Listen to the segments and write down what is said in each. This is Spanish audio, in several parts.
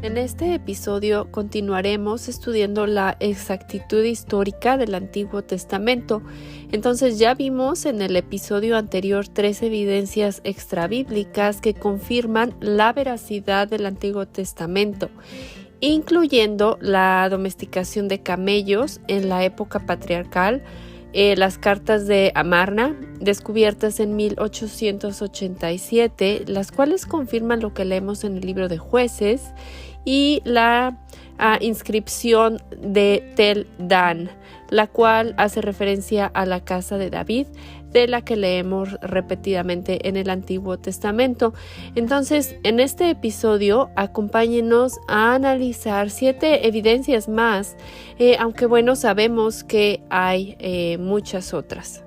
En este episodio continuaremos estudiando la exactitud histórica del Antiguo Testamento. Entonces ya vimos en el episodio anterior 3 evidencias extrabíblicas que confirman la veracidad del Antiguo Testamento, incluyendo la domesticación de camellos en la época patriarcal, las cartas de Amarna, descubiertas en 1887, las cuales confirman lo que leemos en el libro de Jueces, y la inscripción de Tel Dan, la cual hace referencia a la casa de David, de la que leemos repetidamente en el Antiguo Testamento. Entonces, en este episodio, acompáñenos a analizar 7 evidencias más, aunque bueno, sabemos que hay muchas otras.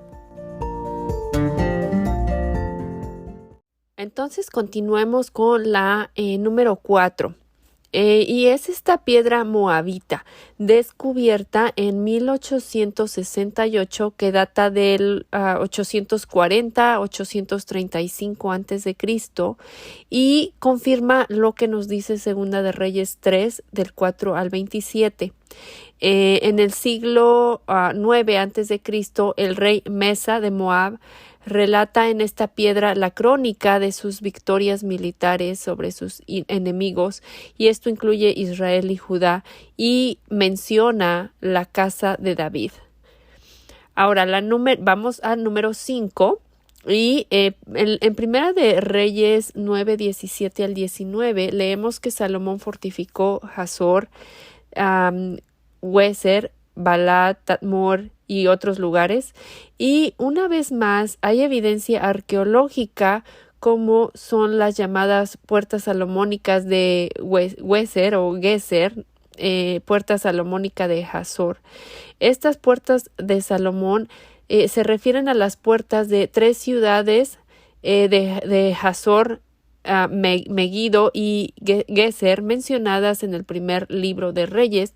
Entonces, continuemos con la número 4. Y es esta piedra moabita, descubierta en 1868, que data del 840-835 a.C. y confirma lo que nos dice Segunda de Reyes 3, del 4 al 27. En el siglo 9 a.C., el rey Mesa de Moab relata en esta piedra la crónica de sus victorias militares sobre sus enemigos, y esto incluye Israel y Judá, y menciona la casa de David. Ahora, vamos al número 5, y en Primera de Reyes 9, 17 al 19, leemos que Salomón fortificó Hazor, Weser, Balat, Tadmor y otros lugares, y una vez más hay evidencia arqueológica como son las llamadas puertas salomónicas de Weser o Geser, puerta salomónica de Hazor. Estas puertas de Salomón se refieren a las puertas de 3 ciudades de Hazor, Megiddo y Geser, mencionadas en el primer libro de Reyes,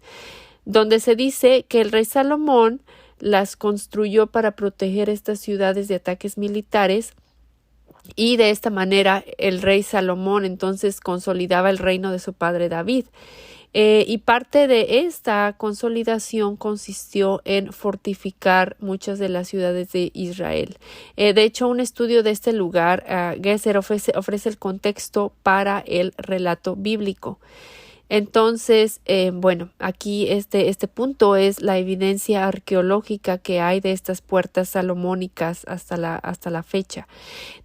donde se dice que el rey Salomón las construyó para proteger estas ciudades de ataques militares, y de esta manera el rey Salomón entonces consolidaba el reino de su padre David. Y parte de esta consolidación consistió en fortificar muchas de las ciudades de Israel. De hecho, un estudio de este lugar, Geser, ofrece el contexto para el relato bíblico. Entonces, aquí este punto es la evidencia arqueológica que hay de estas puertas salomónicas hasta la fecha.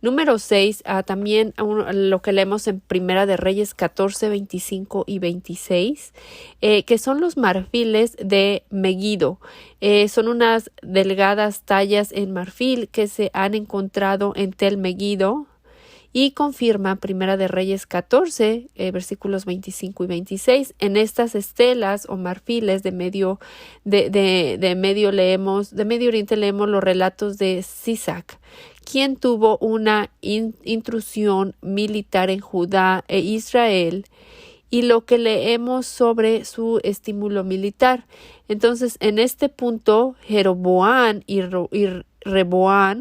Número 6, también lo que leemos en Primera de Reyes 14, 25 y 26, que son los marfiles de Megiddo. Son unas delgadas tallas en marfil que se han encontrado en Tel Megiddo, y confirma Primera de Reyes 14, versículos 25 y 26. En estas estelas o marfiles de Medio Oriente leemos los relatos de Sisac, quien tuvo una intrusión militar en Judá e Israel, y lo que leemos sobre su estímulo militar. Entonces, en este punto, Jeroboam y Reboam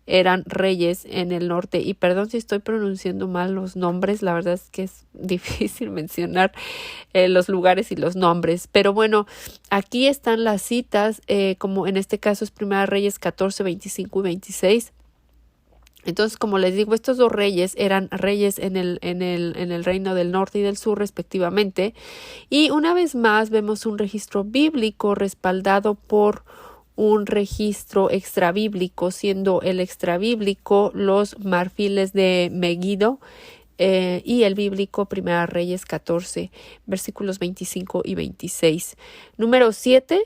eran reyes en el norte, y perdón si estoy pronunciando mal los nombres, la verdad es que es difícil mencionar los lugares y los nombres, pero bueno, aquí están las citas, como en este caso es Primera Reyes 14, 25 y 26. Entonces, como les digo, estos 2 reyes eran reyes en el reino del norte y del sur respectivamente, y una vez más vemos un registro bíblico respaldado por un registro extrabíblico, siendo el extrabíblico los marfiles de Megiddo, y el bíblico Primera Reyes 14, versículos 25 y 26. Número 7,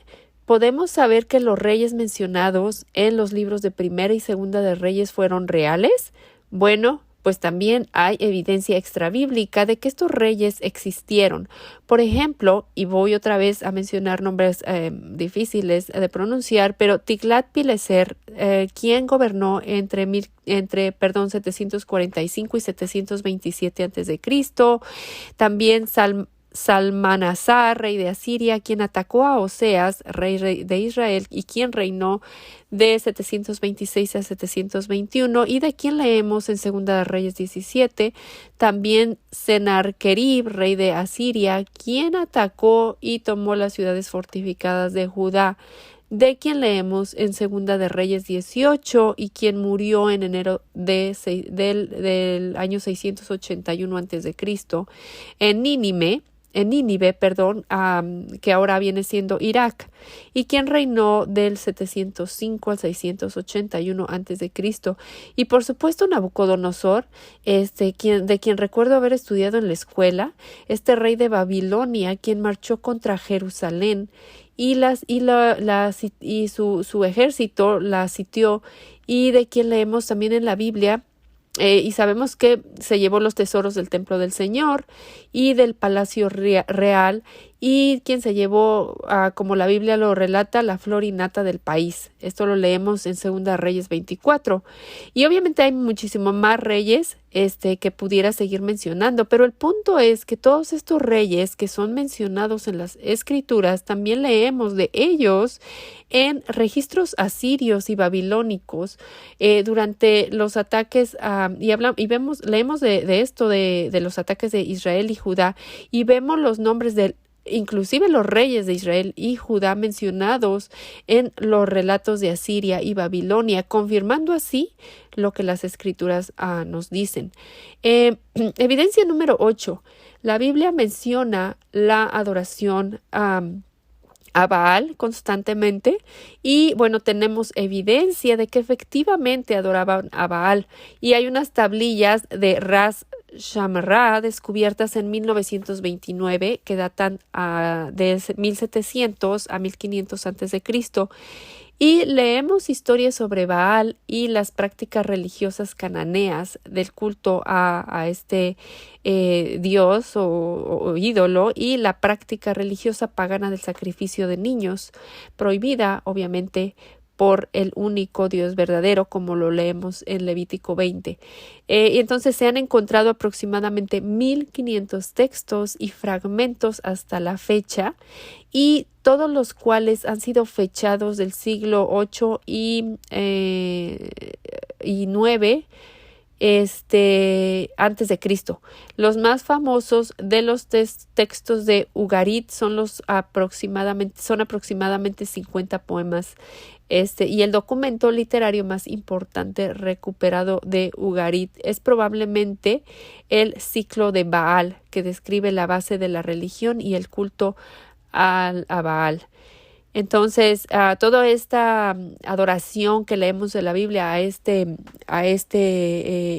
podemos saber que los reyes mencionados en los libros de Primera y Segunda de Reyes fueron reales. Bueno, pues también hay evidencia extrabíblica de que estos reyes existieron. Por ejemplo, y voy otra vez a mencionar nombres difíciles de pronunciar, pero Tiglat-Pileser, quien gobernó entre 745 y 727 a.C., también Salmanasar, rey de Asiria, quien atacó a Oseas, rey de Israel, y quien reinó de 726 a 721, y de quien leemos en Segunda de Reyes 17. También Sennacherib, rey de Asiria, quien atacó y tomó las ciudades fortificadas de Judá, de quien leemos en Segunda de Reyes 18, y quien murió en enero del año 681 a.C. En Nínive, que ahora viene siendo Irak, y quien reinó del 705 al 681 a.C. Y por supuesto Nabucodonosor, de quien recuerdo haber estudiado en la escuela, este rey de Babilonia, quien marchó contra Jerusalén y su ejército la sitió, y de quien leemos también en la Biblia. Y sabemos que se llevó los tesoros del templo del Señor y del palacio real, y quien se llevó, como la Biblia lo relata, la flor y nata del país. Esto lo leemos en Segunda Reyes 24. Y obviamente hay muchísimo más reyes que pudiera seguir mencionando, pero el punto es que todos estos reyes que son mencionados en las Escrituras, también leemos de ellos en registros asirios y babilónicos durante los ataques, leemos de esto, de los ataques de Israel y Judá, y vemos los nombres inclusive los reyes de Israel y Judá mencionados en los relatos de Asiria y Babilonia, confirmando así lo que las Escrituras nos dicen. Evidencia número 8. La Biblia menciona la adoración a Baal constantemente, y bueno, tenemos evidencia de que efectivamente adoraban a Baal, y hay unas tablillas de Ras Shamra descubiertas en 1929 que datan de 1700 a 1500 a.C. Y leemos historias sobre Baal y las prácticas religiosas cananeas del culto a este dios o ídolo, y la práctica religiosa pagana del sacrificio de niños, prohibida obviamente por el único Dios verdadero, como lo leemos en Levítico 20. Y entonces se han encontrado aproximadamente 1500 textos y fragmentos hasta la fecha, y todos los cuales han sido fechados del siglo 8 y 9 antes de Cristo. Los más famosos de los textos de Ugarit son aproximadamente 50 poemas. Y el documento literario más importante recuperado de Ugarit es probablemente el Ciclo de Baal, que describe la base de la religión y el culto a Baal. Entonces, toda esta adoración que leemos de la Biblia a este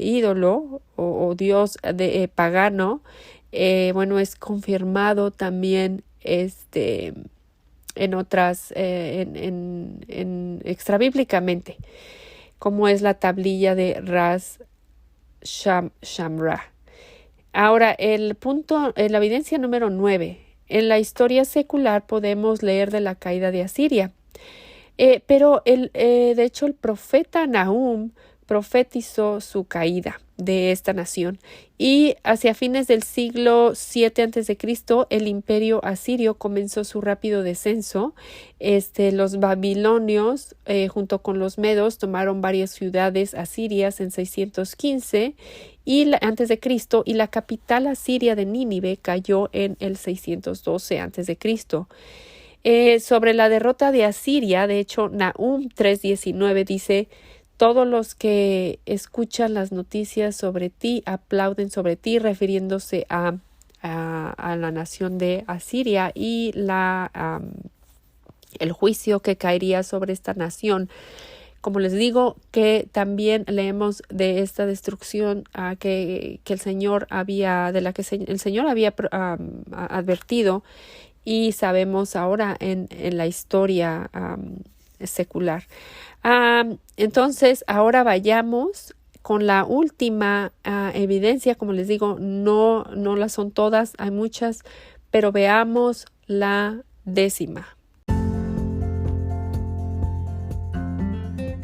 ídolo o dios pagano, bueno, es confirmado también en otras, extrabíblicamente, como es la tablilla de Ras Shamra. Ahora, la evidencia número 9. En la historia secular podemos leer de la caída de Asiria. Pero de hecho el profeta Nahum profetizó su caída de esta nación, y hacia fines del siglo 7 a.C. el imperio asirio comenzó su rápido descenso. Los babilonios junto con los medos tomaron varias ciudades asirias en 615 antes de Cristo, y la capital asiria de Nínive cayó en el 612 antes de Cristo. Sobre la derrota de Asiria, de hecho, Nahum 3:19 dice: todos los que escuchan las noticias sobre ti aplauden sobre ti, refiriéndose a la nación de Asiria y el juicio que caería sobre esta nación. Como les digo, que también leemos de esta destrucción que el Señor de la que el Señor había advertido, y sabemos ahora en la historia secular. Entonces, ahora vayamos con la última evidencia. Como les digo, no las son todas, hay muchas, pero veamos la 10ª.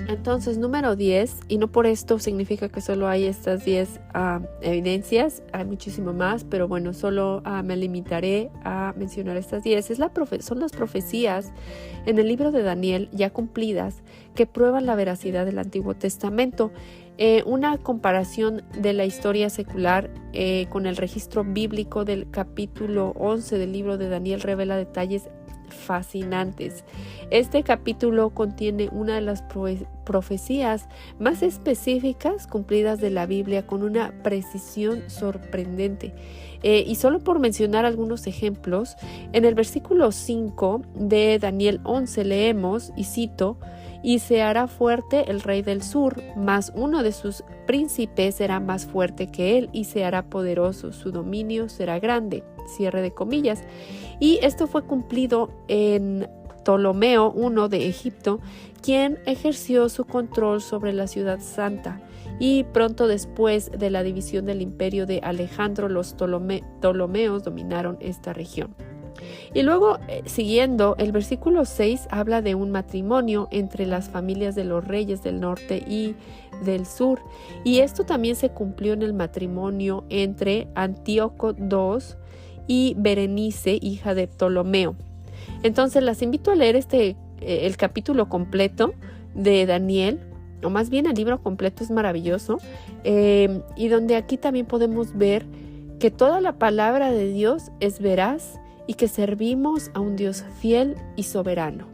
Entonces, número 10, y no por esto significa que solo hay estas 10 evidencias, hay muchísimo más, pero bueno, solo me limitaré a mencionar estas 10. Son las profecías en el libro de Daniel ya cumplidas que prueban la veracidad del Antiguo Testamento. Una comparación de la historia secular con el registro bíblico del capítulo 11 del libro de Daniel revela detalles fascinantes. Este capítulo contiene una de las profecías más específicas cumplidas de la Biblia con una precisión sorprendente. Y solo por mencionar algunos ejemplos, en el versículo 5 de Daniel 11 leemos, y cito: «Y se hará fuerte el rey del sur, mas uno de sus príncipes será más fuerte que él y se hará poderoso, su dominio será grande». Cierre de comillas. Y esto fue cumplido en Ptolomeo I de Egipto, quien ejerció su control sobre la ciudad santa. Y pronto después de la división del imperio de Alejandro, los Ptolomeos dominaron esta región. Y luego, siguiendo, el versículo 6 habla de un matrimonio entre las familias de los reyes del norte y del sur. Y esto también se cumplió en el matrimonio entre Antíoco II y Berenice, hija de Ptolomeo. Entonces las invito a leer el capítulo completo de Daniel, o más bien el libro completo, es maravilloso, y donde aquí también podemos ver que toda la palabra de Dios es veraz y que servimos a un Dios fiel y soberano.